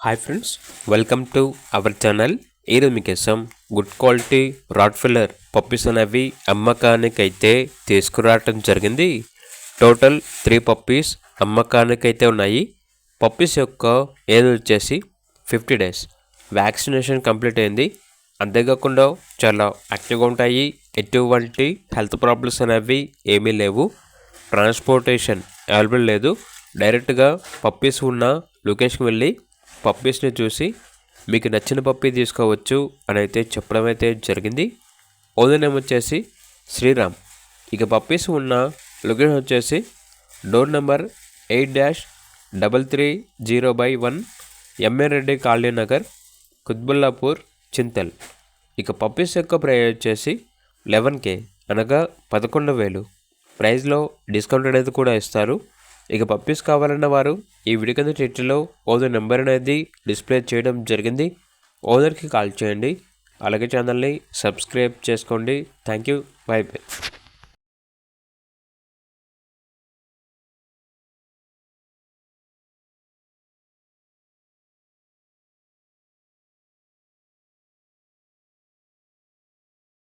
Hi friends, welcome to our channel. ఈరోజు మీకోసం good quality Rottweiler puppies అనేవి అమ్మకానికైతే తీసుకురావటం జరిగింది. టోటల్ 3 పప్పీస్ అమ్మకానికైతే ఉన్నాయి. పప్పీస్ యొక్క ఏజ్ వచ్చేసి 50 డేస్. వ్యాక్సినేషన్ కంప్లీట్ అయింది. అంతేకాకుండా చాలా యాక్టివ్గా ఉంటాయి. ఎటువంటి హెల్త్ ప్రాబ్లమ్స్ అనేవి ఏమీ లేవు. ట్రాన్స్పోర్టేషన్ అవైలబుల్ లేదు. డైరెక్ట్గా పప్పీస్ ఉన్న లొకేషన్కి వెళ్ళి పప్పీస్ని చూసి మీకు నచ్చిన పప్పీ తీసుకోవచ్చు అని అయితే చెప్పడం అయితే జరిగింది. ఓనర్ నేమ్ వచ్చేసి శ్రీరామ్. ఇక పప్పీస్ ఉన్న లొకేషన్ వచ్చేసి door number 8-330/1 MN Reddy colony Nagar, Quthbullapur, Chintal. ఇక పప్పీస్ యొక్క ప్రైస్ వచ్చేసి 11K అనగా 11,000. ప్రైస్లో డిస్కౌంట్ అనేది కూడా ఇస్తారు. ఇక పప్పీస్ కావాలన్న వారు ఈ వీడియో కింద టైటిల్లో ఓనర్ నెంబర్ అనేది డిస్ప్లే చేయడం జరిగింది. ఓనర్కి కాల్ చేయండి. అలాగే ఛానల్ని సబ్స్క్రైబ్ చేసుకోండి. Thank you. By by.